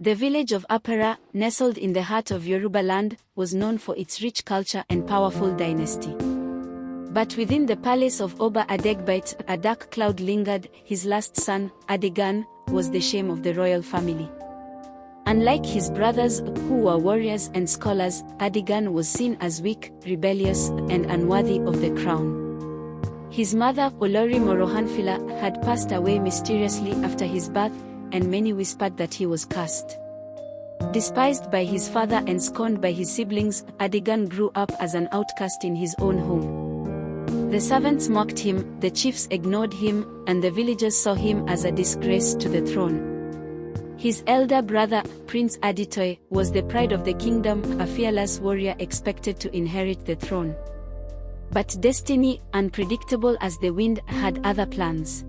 The village of Apara, nestled in the heart of Yoruba land, was known for its rich culture and powerful dynasty. But within the palace of Oba Adegbite, a dark cloud lingered. His last son, Adegan, was the shame of the royal family. Unlike his brothers, who were warriors and scholars, Adegan was seen as weak, rebellious, and unworthy of the crown. His mother, Olori Morohanfila, had passed away mysteriously after his birth, and many whispered that he was cursed. Despised by his father and scorned by his siblings, Adegan grew up as an outcast in his own home. The servants mocked him, the chiefs ignored him, and the villagers saw him as a disgrace to the throne. His elder brother, Prince Aditoy, was the pride of the kingdom, a fearless warrior expected to inherit the throne. But destiny, unpredictable as the wind, had other plans.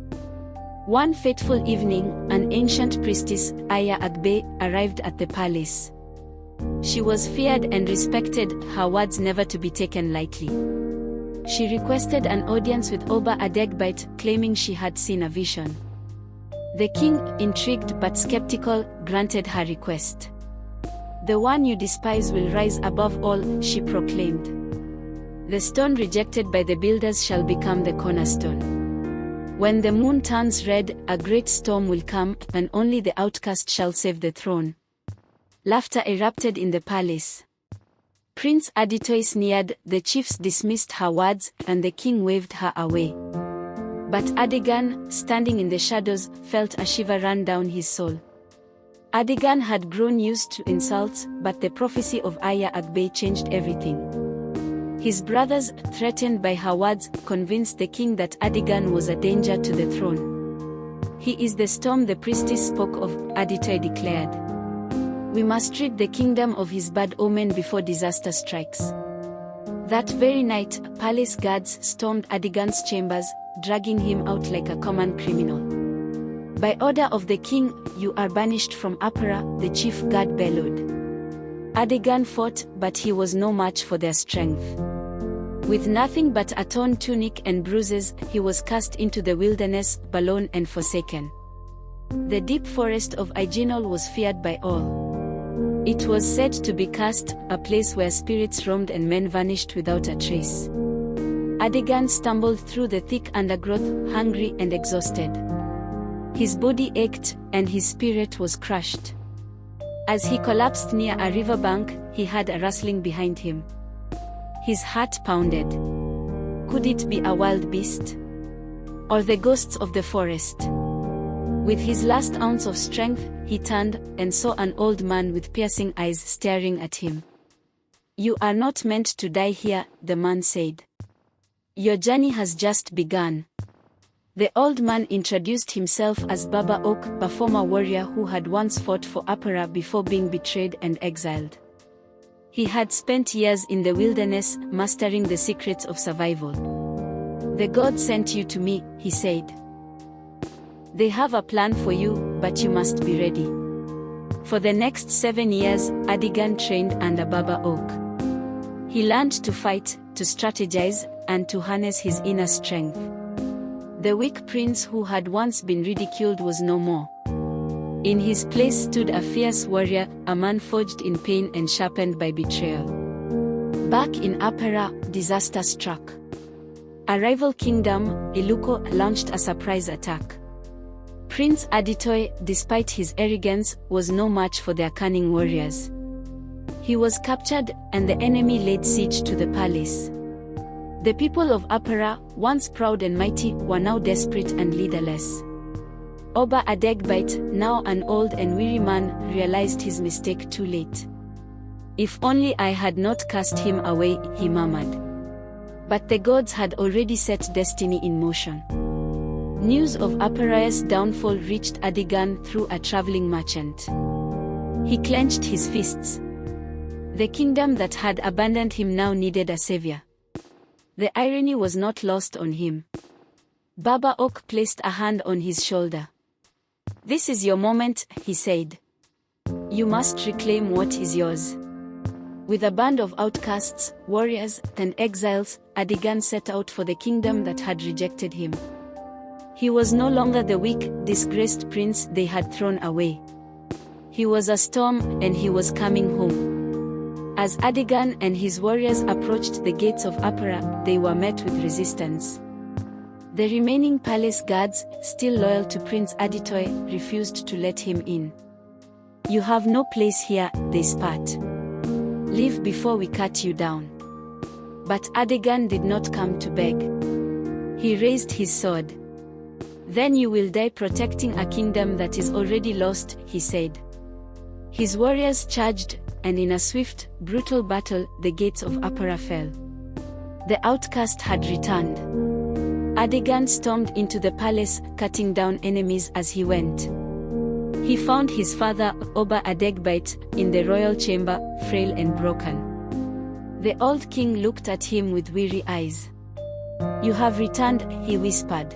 One fateful evening, an ancient priestess, Aya Agbe, arrived at the palace. She was feared and respected, her words never to be taken lightly. She requested an audience with Oba Adegbite, claiming she had seen a vision. The king, intrigued but skeptical, granted her request. "The one you despise will rise above all," she proclaimed. "The stone rejected by the builders shall become the cornerstone. When the moon turns red, a great storm will come, and only the outcast shall save the throne." Laughter erupted in the palace. Prince Aditoy sneered, the chiefs dismissed her words, and the king waved her away. But Adegan, standing in the shadows, felt a shiver run down his soul. Adegan had grown used to insults, but the prophecy of Aya Agbe changed everything. His brothers, threatened by her words, convinced the king that Adegan was a danger to the throne. "He is the storm the priestess spoke of," Aditoy declared. "We must rid the kingdom of his bad omen before disaster strikes." That very night, palace guards stormed Adegan's chambers, dragging him out like a common criminal. "By order of the king, you are banished from Apara," the chief guard bellowed. Adegan fought, but he was no match for their strength. With nothing but a torn tunic and bruises, he was cast into the wilderness, alone and forsaken. The deep forest of Iginol was feared by all. It was said to be cursed, a place where spirits roamed and men vanished without a trace. Adegan stumbled through the thick undergrowth, hungry and exhausted. His body ached, and his spirit was crushed. As he collapsed near a riverbank, he heard a rustling behind him. His heart pounded. Could it be a wild beast? Or the ghosts of the forest? With his last ounce of strength, he turned, and saw an old man with piercing eyes staring at him. "You are not meant to die here," the man said. "Your journey has just begun." The old man introduced himself as Baba Oak, a former warrior who had once fought for Apara before being betrayed and exiled. He had spent years in the wilderness, mastering the secrets of survival. "The god sent you to me," he said. "They have a plan for you, but you must be ready." For the next 7 years, Adegan trained under Baba Oak. He learned to fight, to strategize, and to harness his inner strength. The weak prince who had once been ridiculed was no more. In his place stood a fierce warrior, a man forged in pain and sharpened by betrayal. Back in Apara, disaster struck. A rival kingdom, Iluko, launched a surprise attack. Prince Aditoy, despite his arrogance, was no match for their cunning warriors. He was captured, and the enemy laid siege to the palace. The people of Apara, once proud and mighty, were now desperate and leaderless. Oba Adegbite, now an old and weary man, realized his mistake too late. "If only I had not cast him away," he murmured. But the gods had already set destiny in motion. News of Apara's downfall reached Adegan through a traveling merchant. He clenched his fists. The kingdom that had abandoned him now needed a savior. The irony was not lost on him. Baba Oak placed a hand on his shoulder. "This is your moment," he said. "You must reclaim what is yours." With a band of outcasts, warriors, and exiles, Adegan set out for the kingdom that had rejected him. He was no longer the weak, disgraced prince they had thrown away. He was a storm, and he was coming home. As Adigan and his warriors approached the gates of Apara, they were met with resistance. The remaining palace guards, still loyal to Prince Aditoy, refused to let him in. "You have no place here," they spat. "Leave before we cut you down." But Adigan did not come to beg. He raised his sword. "Then you will die protecting a kingdom that is already lost," he said. His warriors charged, and in a swift, brutal battle, the gates of Apara fell. The outcast had returned. Adigan stormed into the palace, cutting down enemies as he went. He found his father, Oba Adegbite, in the royal chamber, frail and broken. The old king looked at him with weary eyes. "You have returned," he whispered.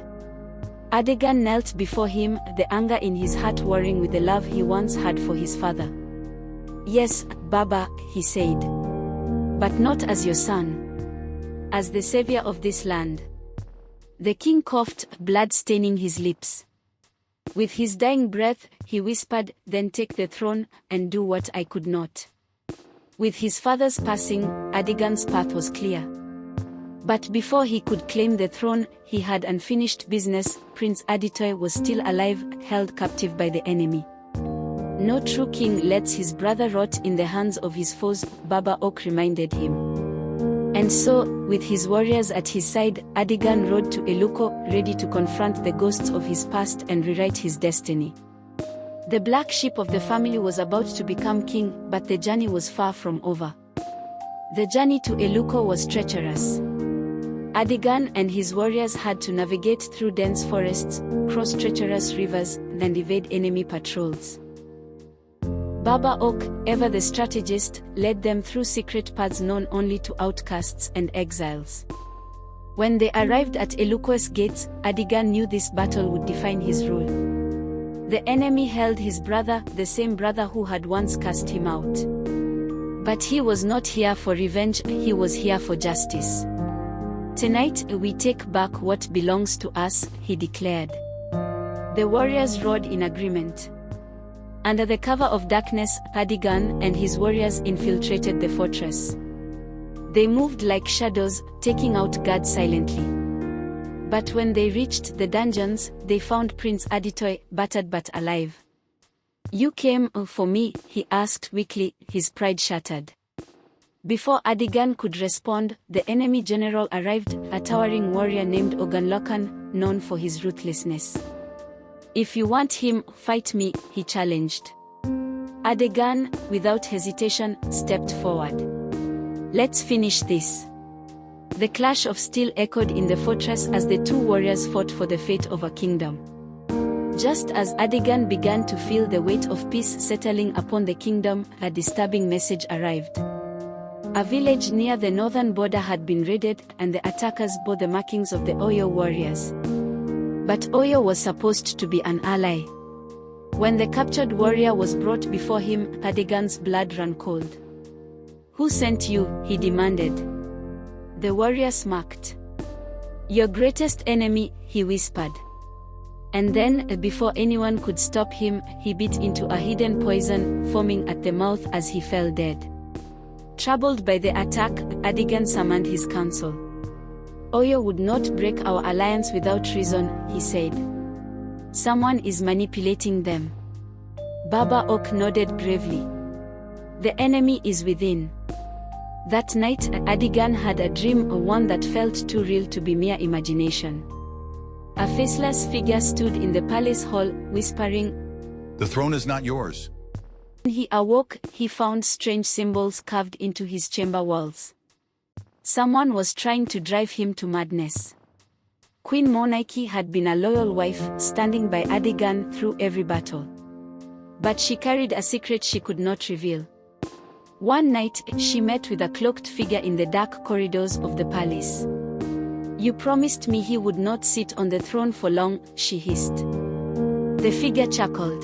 Adigan knelt before him, the anger in his heart warring with the love he once had for his father. "Yes, Baba," he said. "But not as your son. As the savior of this land." The king coughed, blood staining his lips. With his dying breath, he whispered, "Then take the throne, and do what I could not." With his father's passing, Adigan's path was clear. But before he could claim the throne, he had unfinished business. Prince Aditoy was still alive, held captive by the enemy. No true king lets his brother rot in the hands of his foes, Baba Ok reminded him. And so, with his warriors at his side, Adigan rode to Eluko, ready to confront the ghosts of his past and rewrite his destiny. The black sheep of the family was about to become king, but the journey was far from over. The journey to Eluko was treacherous. Adigan and his warriors had to navigate through dense forests, cross treacherous rivers, and evade enemy patrols. Baba Ok, ever the strategist, led them through secret paths known only to outcasts and exiles. When they arrived at Eluko's gates, Adigan knew this battle would define his rule. The enemy held his brother, the same brother who had once cast him out. But he was not here for revenge, he was here for justice. "Tonight we take back what belongs to us," he declared. The warriors roared in agreement. Under the cover of darkness, Adigan and his warriors infiltrated the fortress. They moved like shadows, taking out guards silently. But when they reached the dungeons, they found Prince Aditoy, battered but alive. "You came for me?" he asked weakly, his pride shattered. Before Adigan could respond, the enemy general arrived, a towering warrior named Oganlokan, known for his ruthlessness. "If you want him, fight me," he challenged. Adigan, without hesitation, stepped forward. "Let's finish this." The clash of steel echoed in the fortress as the two warriors fought for the fate of a kingdom. Just as Adigan began to feel the weight of peace settling upon the kingdom, a disturbing message arrived. A village near the northern border had been raided, and the attackers bore the markings of the Oyo warriors. But Oyo was supposed to be an ally. When the captured warrior was brought before him, Adigan's blood ran cold. "Who sent you?" he demanded. The warrior smirked. "Your greatest enemy," he whispered. And then, before anyone could stop him, he bit into a hidden poison, foaming at the mouth as he fell dead. Troubled by the attack, Adigan summoned his council. "Oyo would not break our alliance without reason," he said. "Someone is manipulating them." Baba Ok nodded gravely. "The enemy is within." That night, Adigan had a dream, one that felt too real to be mere imagination. A faceless figure stood in the palace hall, whispering, "The throne is not yours." When he awoke, he found strange symbols carved into his chamber walls. Someone was trying to drive him to madness. Queen Monarchy had been a loyal wife, standing by Adigan through every battle. But she carried a secret she could not reveal. One night, she met with a cloaked figure in the dark corridors of the palace. "You promised me he would not sit on the throne for long," she hissed. The figure chuckled.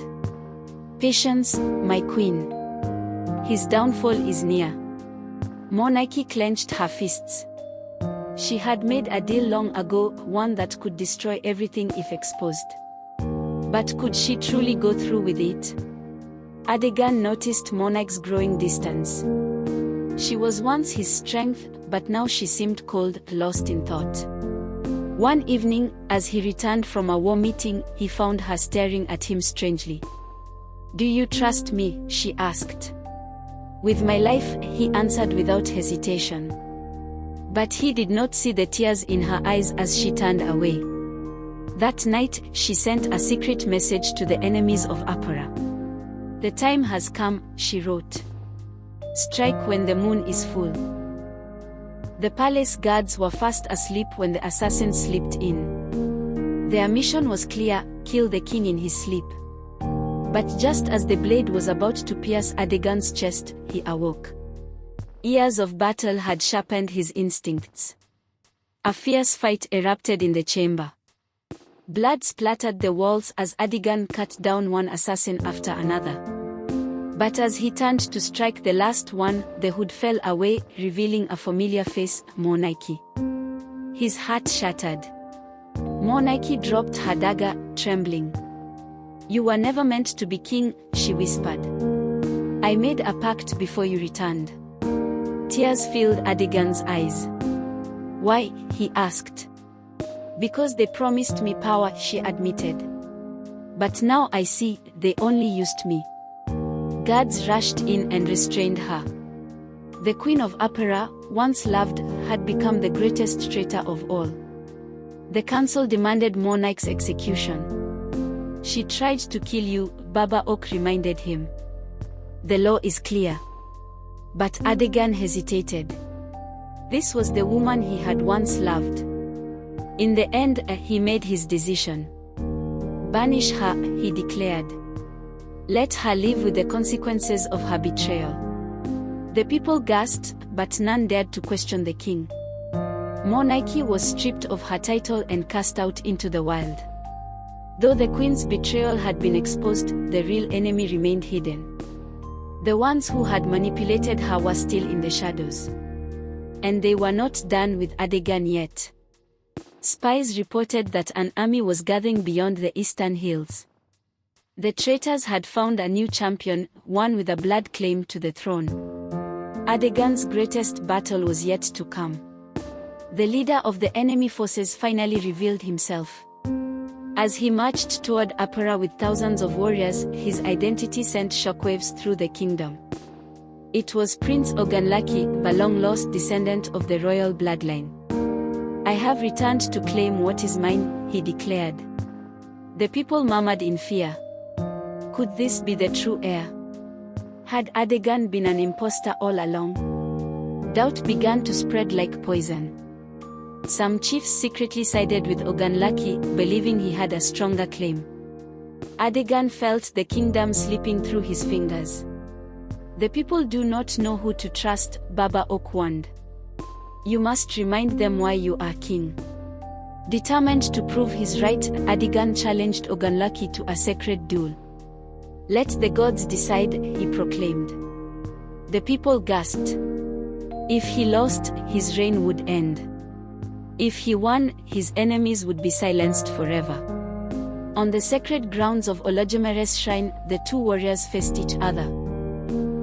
"Patience, my queen. His downfall is near." Monarchy clenched her fists. She had made a deal long ago, one that could destroy everything if exposed. But could she truly go through with it? Adegan noticed Monarch's growing distance. She was once his strength, but now she seemed cold, lost in thought. One evening, as he returned from a war meeting, he found her staring at him strangely. "Do you trust me?" she asked. "With my life," he answered without hesitation. But he did not see the tears in her eyes as she turned away. That night, she sent a secret message to the enemies of Apara. "The time has come," she wrote. "Strike when the moon is full." The palace guards were fast asleep when the assassins slipped in. Their mission was clear: kill the king in his sleep. But just as the blade was about to pierce Adegan's chest, he awoke. Years of battle had sharpened his instincts. A fierce fight erupted in the chamber. Blood splattered the walls as Adegan cut down one assassin after another. But as he turned to strike the last one, the hood fell away, revealing a familiar face, Monarchy. His heart shattered. Monarchy dropped her dagger, trembling. "You were never meant to be king," she whispered. "I made a pact before you returned." Tears filled Adegan's eyes. "Why?" he asked. "Because they promised me power," she admitted. "But now I see, they only used me." Guards rushed in and restrained her. The Queen of Apara, once loved, had become the greatest traitor of all. The council demanded Monarch's execution. "She tried to kill you," Baba Oak reminded him. "The law is clear." But Adegan hesitated. This was the woman he had once loved. In the end, he made his decision. "Banish her," he declared. "Let her live with the consequences of her betrayal." The people gasped, but none dared to question the king. Monarchy was stripped of her title and cast out into the wild. Though the queen's betrayal had been exposed, the real enemy remained hidden. The ones who had manipulated her were still in the shadows. And they were not done with Adegan yet. Spies reported that an army was gathering beyond the eastern hills. The traitors had found a new champion, one with a blood claim to the throne. Adegan's greatest battle was yet to come. The leader of the enemy forces finally revealed himself. As he marched toward Apara with thousands of warriors, his identity sent shockwaves through the kingdom. It was Prince Ogunlaki, the long-lost descendant of the royal bloodline. "I have returned to claim what is mine," he declared. The people murmured in fear. Could this be the true heir? Had Adegan been an impostor all along? Doubt began to spread like poison. Some chiefs secretly sided with Ogunlaki, believing he had a stronger claim. Adegan felt the kingdom slipping through his fingers. "The people do not know who to trust," Baba Oak warned. "You must remind them why you are king." Determined to prove his right, Adegan challenged Ogunlaki to a sacred duel. "Let the gods decide," he proclaimed. The people gasped. If he lost, his reign would end. If he won, his enemies would be silenced forever. On the sacred grounds of Olojumere's shrine, the two warriors faced each other.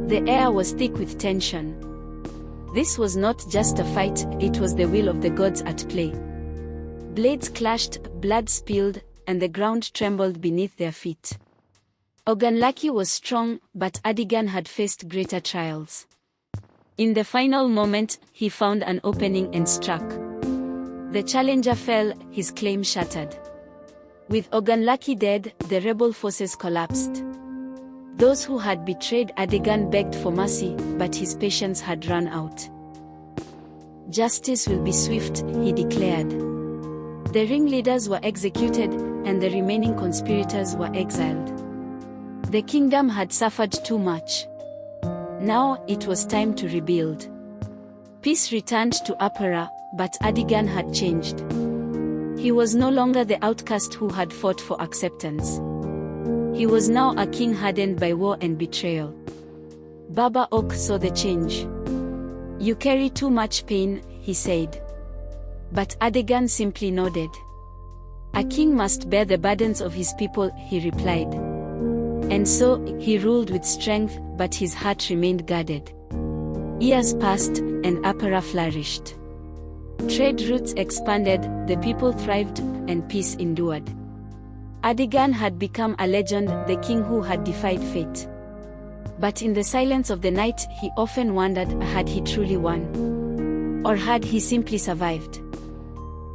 The air was thick with tension. This was not just a fight, it was the will of the gods at play. Blades clashed, blood spilled, and the ground trembled beneath their feet. Ogunlaki was strong, but Adegan had faced greater trials. In the final moment, he found an opening and struck. The challenger fell, his claim shattered. With Ogunlaki dead, the rebel forces collapsed. Those who had betrayed Adegan begged for mercy, but his patience had run out. "Justice will be swift," he declared. The ringleaders were executed, and the remaining conspirators were exiled. The kingdom had suffered too much. Now, it was time to rebuild. Peace returned to Apara, but Adegan had changed. He was no longer the outcast who had fought for acceptance. He was now a king hardened by war and betrayal. Baba Oak saw the change. "You carry too much pain," he said. But Adegan simply nodded. "A king must bear the burdens of his people," he replied. And so, he ruled with strength, but his heart remained guarded. Years passed, and Apara flourished. Trade routes expanded, the people thrived, and peace endured. Adigan had become a legend, the king who had defied fate. But in the silence of the night, he often wondered, had he truly won? Or had he simply survived?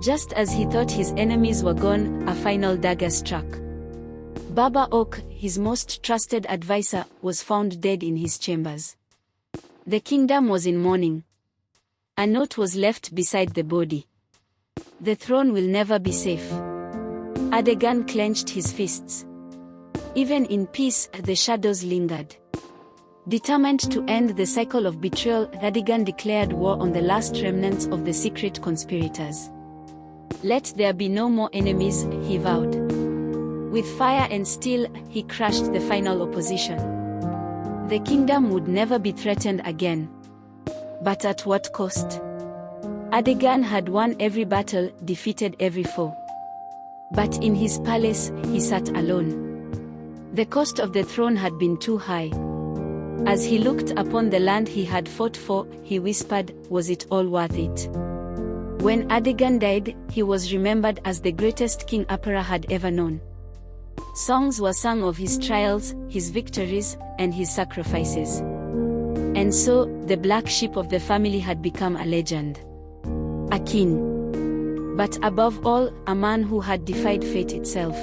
Just as he thought his enemies were gone, a final dagger struck. Baba Oak, his most trusted advisor, was found dead in his chambers. The kingdom was in mourning. A note was left beside the body. The throne will never be safe. Adigan clenched his fists. Even in peace, the shadows lingered. Determined to end the cycle of betrayal, Adigan declared war on the last remnants of the secret conspirators. Let there be no more enemies, he vowed. With fire and steel, he crushed the final opposition. The kingdom would never be threatened again. But at what cost? Adigan had won every battle, defeated every foe. But in his palace, he sat alone. The cost of the throne had been too high. As he looked upon the land he had fought for, he whispered, was it all worth it? When Adigan died, he was remembered as the greatest king Apara had ever known. Songs were sung of his trials, his victories, and his sacrifices. And so, the black sheep of the family had become a legend. A king. But above all, a man who had defied fate itself.